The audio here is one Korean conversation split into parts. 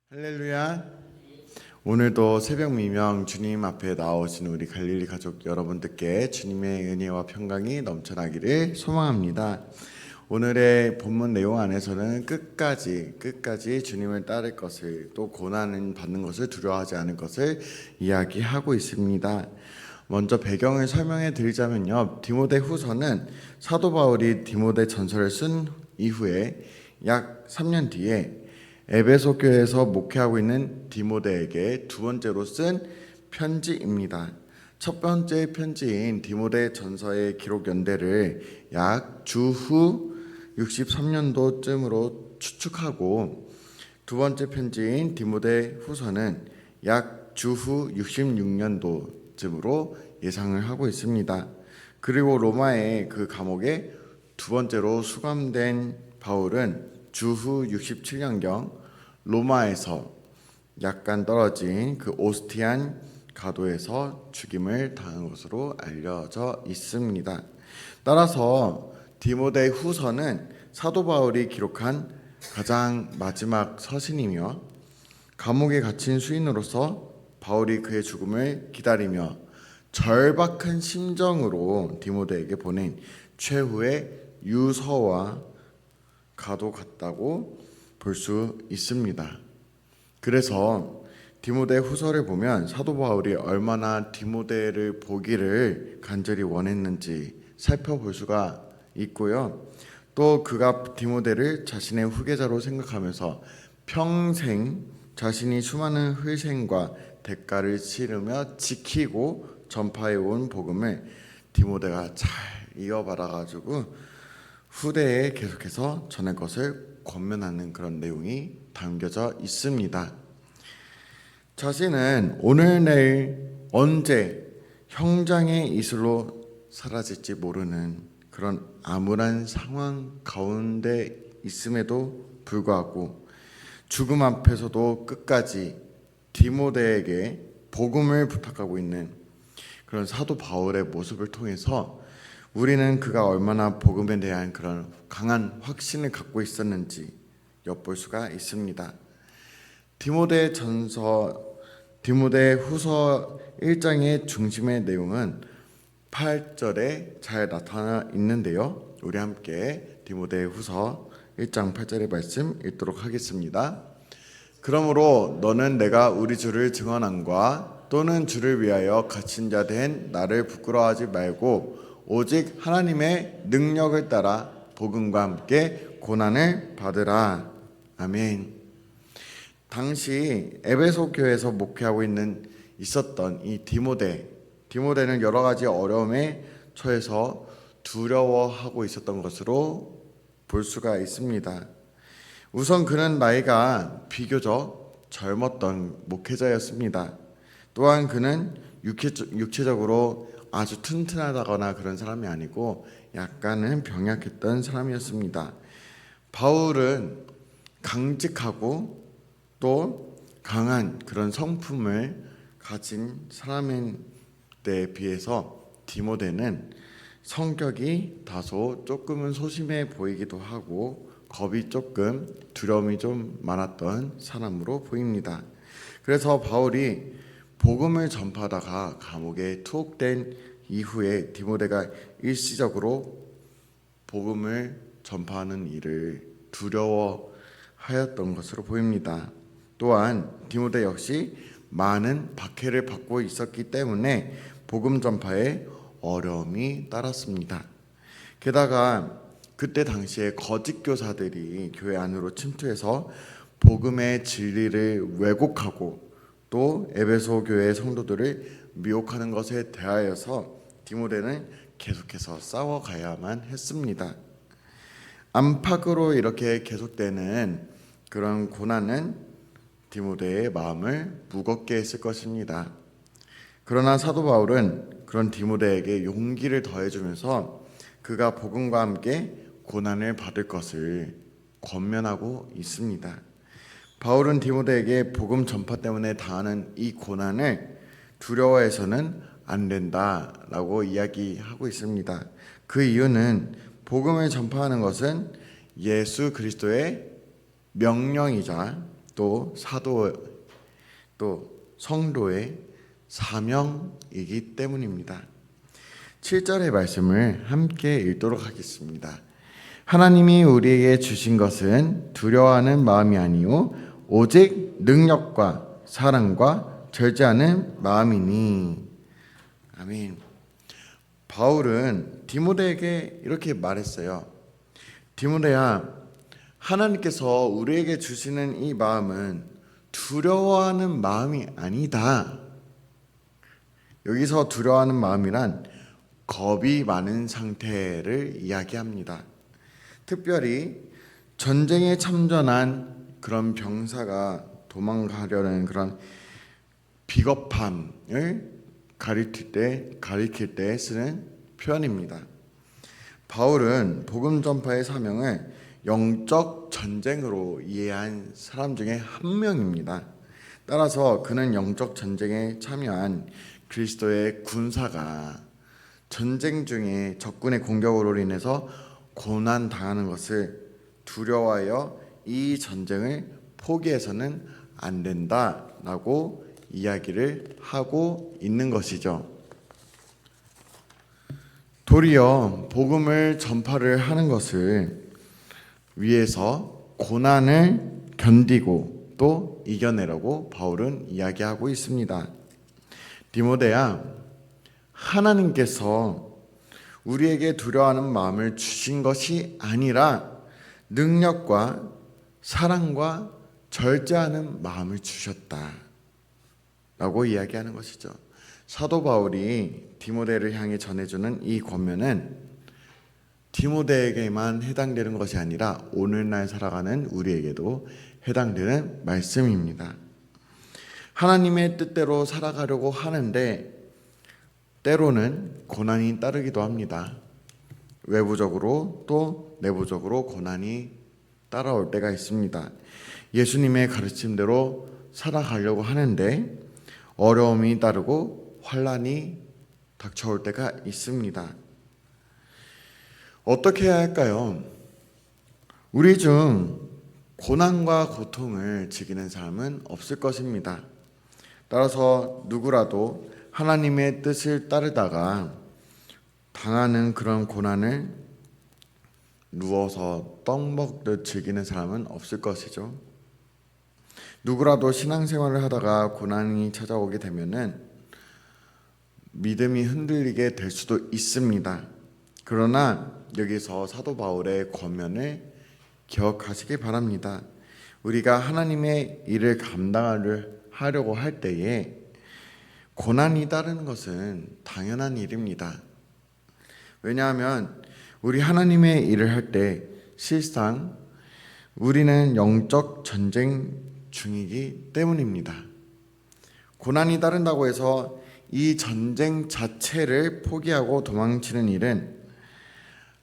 할렐루야. 오늘도 새벽 미명 주님 앞에 나오신 우리 갈릴리 가족 여러분들께 주님의 은혜와 평강이 넘쳐나기를 소망합니다. 오늘의 본문 내용 안에서는 끝까지 주님을 따를 것을, 또 고난을 받는 것을 두려워하지 않을 것을 이야기하고 있습니다. 먼저 배경을 설명해 드리자면요, 디모데 후서는 사도 바울이 디모데 전서를 쓴 이후에 약 3년 뒤에 에베소 교회에서 목회하고 있는 디모데에게 두 번째로 쓴 편지입니다. 첫 번째 편지인 디모데 전서의 기록 연대를 약 주후 63년도쯤으로 추측하고, 두 번째 편지인 디모데 후서는 약 주후 66년도쯤으로 예상을 하고 있습니다. 그리고 로마의 그 감옥에 두 번째로 수감된 바울은 주후 67년경 로마에서 약간 떨어진 그 오스티안 가도에서 죽임을 당한 것으로 알려져 있습니다. 따라서 디모데 후서는 사도 바울이 기록한 가장 마지막 서신이며, 감옥에 갇힌 수인으로서 바울이 그의 죽음을 기다리며 절박한 심정으로 디모데에게 보낸 최후의 유서와 가도 같다고 볼 수 있습니다. 그래서 디모데 후서를 보면 사도 바울이 얼마나 디모데를 보기를 간절히 원했는지 살펴볼 수가 있고요. 또 그가 디모데를 자신의 후계자로 생각하면서 평생 자신이 수많은 희생과 대가를 치르며 지키고 전파해 온 복음을 디모데가 잘 이어받아 가지고 후대에 계속해서 전할 것을 권면하는 그런 내용이 담겨져 있습니다. 자신은 오늘 내일 언제 형장의 이슬로 사라질지 모르는 그런 암울한 상황 가운데 있음에도 불구하고 죽음 앞에서도 끝까지 디모데에게 복음을 부탁하고 있는 그런 사도 바울의 모습을 통해서 우리는 그가 얼마나 복음에 대한 그런 강한 확신을 갖고 있었는지 엿볼 수가 있습니다. 디모데 후서 1장의 중심의 내용은 8절에 잘 나타나 있는데요. 우리 함께 디모데 후서 1장 8절의 말씀 읽도록 하겠습니다. 그러므로 너는 내가 우리 주를 증언함과 또는 주를 위하여 갇힌 자 된 나를 부끄러워하지 말고 오직 하나님의 능력을 따라 복음과 함께 고난을 받으라. 아멘. 당시 에베소 교회에서 목회하고 있었던 이 디모데는 여러 가지 어려움에 처해서 두려워하고 있었던 것으로 볼 수가 있습니다. 우선 그는 나이가 비교적 젊었던 목회자였습니다. 또한 그는 육체적으로 아주 튼튼하다거나 그런 사람이 아니고 약간은 병약했던 사람이었습니다. 바울은 강직하고 또 강한 그런 성품을 가진 사람에 비해서 디모데는 성격이 다소 조금은 소심해 보이기도 하고 겁이 조금, 두려움이 좀 많았던 사람으로 보입니다. 그래서 바울이 복음을 전파하다가 감옥에 투옥된 이후에 디모데가 일시적으로 복음을 전파하는 일을 두려워하였던 것으로 보입니다. 또한 디모데 역시 많은 박해를 받고 있었기 때문에 복음 전파에 어려움이 따랐습니다. 게다가 그때 당시에 거짓 교사들이 교회 안으로 침투해서 복음의 진리를 왜곡하고 또 에베소 교회의 성도들을 미혹하는 것에 대하여서 디모데는 계속해서 싸워가야만 했습니다. 안팎으로 이렇게 계속되는 그런 고난은 디모데의 마음을 무겁게 했을 것입니다. 그러나 사도 바울은 그런 디모데에게 용기를 더해주면서 그가 복음과 함께 고난을 받을 것을 권면하고 있습니다. 바울은 디모데에게 복음 전파 때문에 당하는 이 고난을 두려워해서는 안 된다라고 이야기하고 있습니다. 그 이유는 복음을 전파하는 것은 예수 그리스도의 명령이자 또 사도 또 성도의 사명이기 때문입니다. 7절의 말씀을 함께 읽도록 하겠습니다. 하나님이 우리에게 주신 것은 두려워하는 마음이 아니요 오직 능력과 사랑과 절제하는 마음이니. 아멘. 바울은 디모데에게 이렇게 말했어요. 디모데야, 하나님께서 우리에게 주시는 이 마음은 두려워하는 마음이 아니다. 여기서 두려워하는 마음이란 겁이 많은 상태를 이야기합니다. 특별히 전쟁에 참전한 그런 병사가 도망가려는 그런 비겁함을 가리킬 때 쓰는 표현입니다. 바울은 복음 전파의 사명을 영적 전쟁으로 이해한 사람 중에 한 명입니다. 따라서 그는 영적 전쟁에 참여한 그리스도의 군사가 전쟁 중에 적군의 공격으로 인해서 고난 당하는 것을 두려워하여 이 전쟁을 포기해서는 안 된다라고 이야기를 하고 있는 것이죠. 도리어 복음을 전파를 하는 것을 위해서 고난을 견디고 또 이겨내라고 바울은 이야기하고 있습니다. 디모데야, 하나님께서 우리에게 두려워하는 마음을 주신 것이 아니라 능력과 사랑과 절제하는 마음을 주셨다 라고 이야기하는 것이죠. 사도 바울이 디모데를 향해 전해주는 이 권면은 디모데에게만 해당되는 것이 아니라 오늘날 살아가는 우리에게도 해당되는 말씀입니다. 하나님의 뜻대로 살아가려고 하는데 때로는 고난이 따르기도 합니다. 외부적으로 또 내부적으로 고난이 따라올 때가 있습니다. 예수님의 가르침대로 살아가려고 하는데 어려움이 따르고 환난이 닥쳐올 때가 있습니다. 어떻게 해야 할까요? 우리 중 고난과 고통을 즐기는 사람은 없을 것입니다. 따라서 누구라도 하나님의 뜻을 따르다가 당하는 그런 고난을 누워서 떡 먹듯 즐기는 사람은 없을 것이죠. 누구라도 신앙생활을 하다가 고난이 찾아오게 되면은 믿음이 흔들리게 될 수도 있습니다. 그러나 여기서 사도 바울의 권면을 기억하시기 바랍니다. 우리가 하나님의 일을 감당하려고 할 때에 고난이 따르는 것은 당연한 일입니다. 왜냐하면 우리 하나님의 일을 할 때 실상 우리는 영적 전쟁 중이기 때문입니다. 고난이 따른다고 해서 이 전쟁 자체를 포기하고 도망치는 일은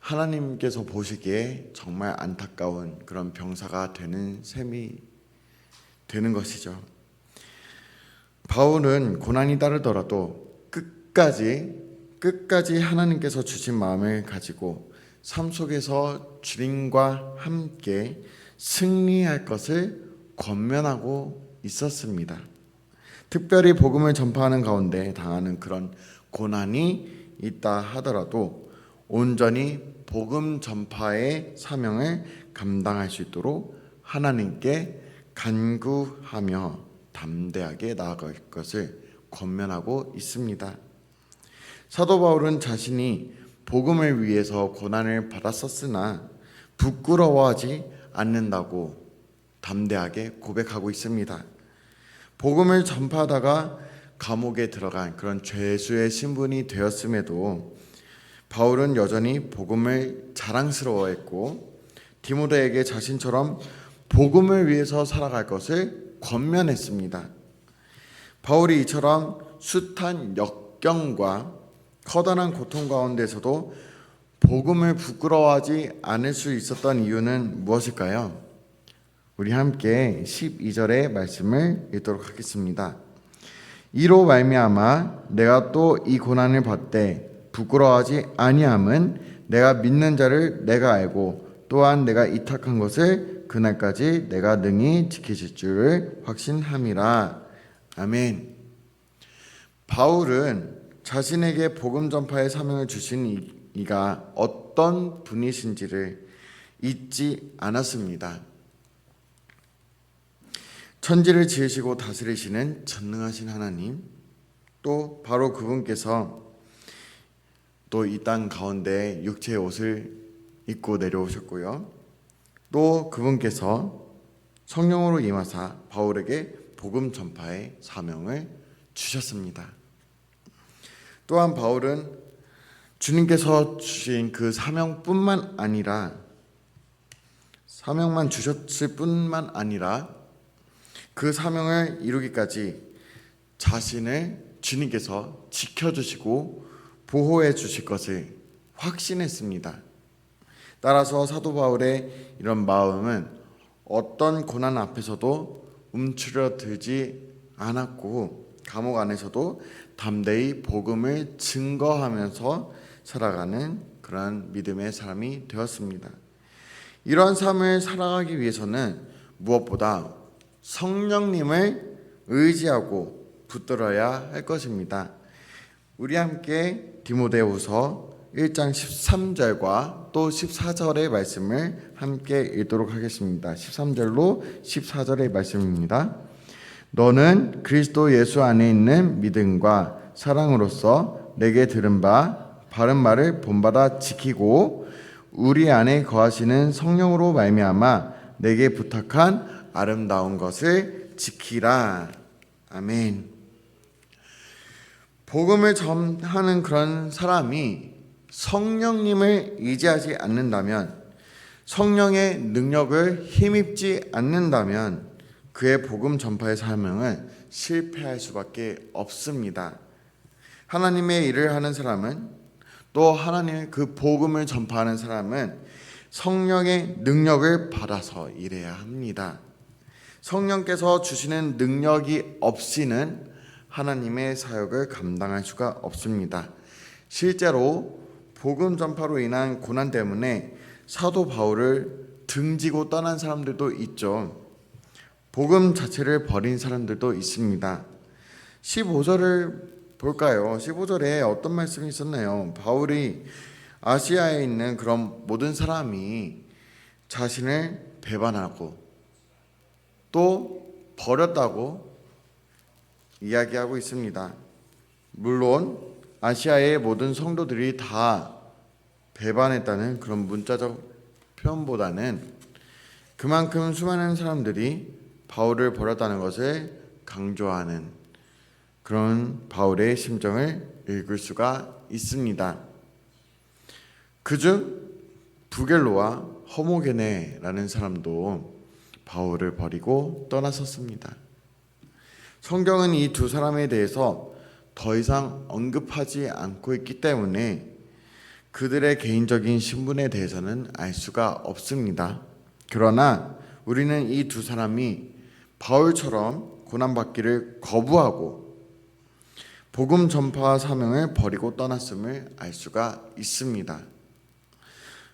하나님께서 보시기에 정말 안타까운 그런 병사가 되는 셈이 되는 것이죠. 바울은 고난이 따르더라도 끝까지 하나님께서 주신 마음을 가지고 삶 속에서 주님과 함께 승리할 것을 권면하고 있었습니다. 특별히 복음을 전파하는 가운데 당하는 그런 고난이 있다 하더라도 온전히 복음 전파의 사명을 감당할 수 있도록 하나님께 간구하며 담대하게 나아갈 것을 권면하고 있습니다. 사도 바울은 자신이 복음을 위해서 고난을 받았었으나 부끄러워하지 않는다고 담대하게 고백하고 있습니다. 복음을 전파하다가 감옥에 들어간 그런 죄수의 신분이 되었음에도 바울은 여전히 복음을 자랑스러워했고 디모데에게 자신처럼 복음을 위해서 살아갈 것을 권면했습니다. 바울이 이처럼 숱한 역경과 커다란 고통 가운데서도 복음을 부끄러워하지 않을 수 있었던 이유는 무엇일까요? 우리 함께 12절의 말씀을 읽도록 하겠습니다. 이로 말미암아 내가 또 이 고난을 받되 부끄러워하지 아니함은 내가 믿는 자를 내가 알고 또한 내가 이탁한 것을 그날까지 내가 능히 지키실 줄을 확신함이라. 아멘. 바울은 자신에게 복음 전파의 사명을 주신 이가 어떤 분이신지를 잊지 않았습니다. 천지를 지으시고 다스리시는 전능하신 하나님, 또 바로 그분께서 또 이 땅 가운데 육체의 옷을 입고 내려오셨고요. 또 그분께서 성령으로 임하사 바울에게 복음 전파의 사명을 주셨습니다. 또한 바울은 주님께서 주신 그 사명만 주셨을 뿐만 아니라 그 사명을 이루기까지 자신을 주님께서 지켜주시고 보호해 주실 것을 확신했습니다. 따라서 사도 바울의 이런 마음은 어떤 고난 앞에서도 움츠러들지 않았고 감옥 안에서도 담대히 복음을 증거하면서 살아가는 그런 믿음의 사람이 되었습니다. 이러한 삶을 살아가기 위해서는 무엇보다 성령님을 의지하고 붙들어야 할 것입니다. 우리 함께 디모데후서 1장 13절과 또 14절의 말씀을 함께 읽도록 하겠습니다. 13절로 14절의 말씀입니다. 너는 그리스도 예수 안에 있는 믿음과 사랑으로서 내게 들은 바 바른 말을 본받아 지키고 우리 안에 거하시는 성령으로 말미암아 내게 부탁한 아름다운 것을 지키라. 아멘. 복음을 전하는 그런 사람이 성령님을 의지하지 않는다면, 성령의 능력을 힘입지 않는다면 그의 복음 전파의 사명은 실패할 수밖에 없습니다. 하나님의 일을 하는 사람은, 또 하나님의 그 복음을 전파하는 사람은 성령의 능력을 받아서 일해야 합니다. 성령께서 주시는 능력이 없이는 하나님의 사역을 감당할 수가 없습니다. 실제로 복음 전파로 인한 고난 때문에 사도 바울을 등지고 떠난 사람들도 있죠. 복음 자체를 버린 사람들도 있습니다. 15절을 볼까요? 15절에 어떤 말씀이 있었나요? 바울이 아시아에 있는 그런 모든 사람이 자신을 배반하고 또 버렸다고 이야기하고 있습니다. 물론 아시아의 모든 성도들이 다 배반했다는 그런 문자적 표현보다는 그만큼 수많은 사람들이 바울을 버렸다는 것을 강조하는 그런 바울의 심정을 읽을 수가 있습니다. 그중 부겔로와 허모게네라는 사람도 바울을 버리고 떠났었습니다. 성경은 이 두 사람에 대해서 더 이상 언급하지 않고 있기 때문에 그들의 개인적인 신분에 대해서는 알 수가 없습니다. 그러나 우리는 이 두 사람이 바울처럼 고난받기를 거부하고 복음 전파 사명을 버리고 떠났음을 알 수가 있습니다.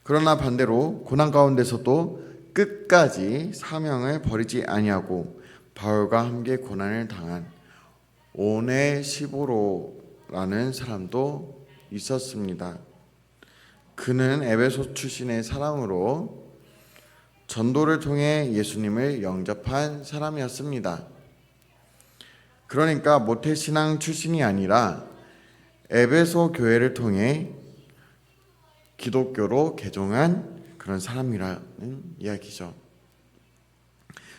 그러나 반대로 고난 가운데서도 끝까지 사명을 버리지 아니하고 바울과 함께 고난을 당한 오네시보로라는 사람도 있었습니다. 그는 에베소 출신의 사람으로 전도를 통해 예수님을 영접한 사람이었습니다. 그러니까 모태신앙 출신이 아니라 에베소 교회를 통해 기독교로 개종한 그런 사람이라는 이야기죠.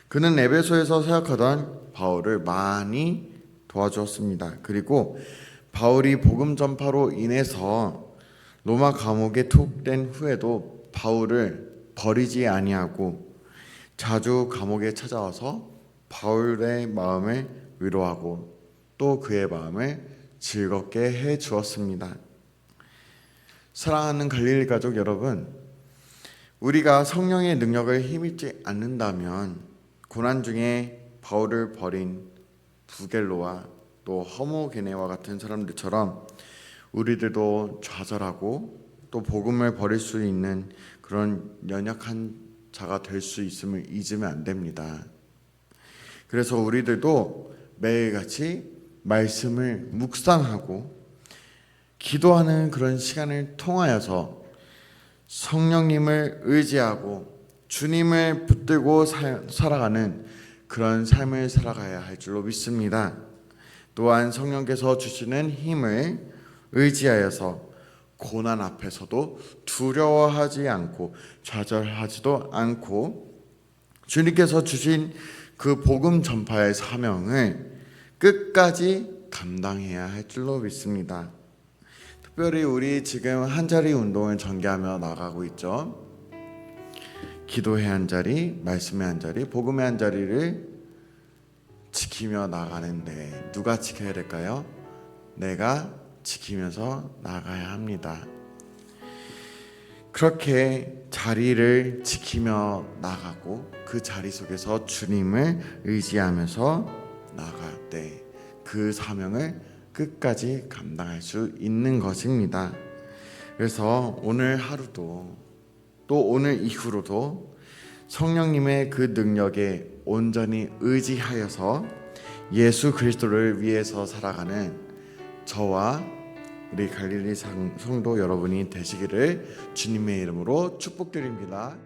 그는 에베소에서 사역하던 바울을 많이 도와주었습니다. 그리고 바울이 복음 전파로 인해서 로마 감옥에 투옥된 후에도 바울을 버리지 아니하고 자주 감옥에 찾아와서 바울의 마음을 위로하고 또 그의 마음을 즐겁게 해 주었습니다. 사랑하는 갈릴리 가족 여러분, 우리가 성령의 능력을 힘입지 않는다면 고난 중에 바울을 버린 부겔로와 또 허모게네와 같은 사람들처럼 우리들도 좌절하고 또 복음을 버릴 수 있는 그런 연약한 자가 될 수 있음을 잊으면 안 됩니다. 그래서 우리들도 매일같이 말씀을 묵상하고 기도하는 그런 시간을 통하여서 성령님을 의지하고 주님을 붙들고 살아가는 그런 삶을 살아가야 할 줄로 믿습니다. 또한 성령께서 주시는 힘을 의지하여서 고난 앞에서도 두려워하지 않고 좌절하지도 않고 주님께서 주신 그 복음 전파의 사명을 끝까지 감당해야 할 줄로 믿습니다. 특별히 우리 지금 한자리 운동을 전개하며 나가고 있죠. 기도의 한자리, 말씀의 한자리, 복음의 한자리를 지키며 나가는데 누가 지켜야 될까요? 내가 지키면서 나가야 합니다. 그렇게 자리를 지키며 나가고 그 자리 속에서 주님을 의지하면서 나갈 때 그 사명을 끝까지 감당할 수 있는 것입니다. 그래서 오늘 하루도 또 오늘 이후로도 성령님의 그 능력에 온전히 의지하여서 예수 그리스도를 위해서 살아가는 저와 우리 갈릴리 성도 여러분이 되시기를 주님의 이름으로 축복드립니다.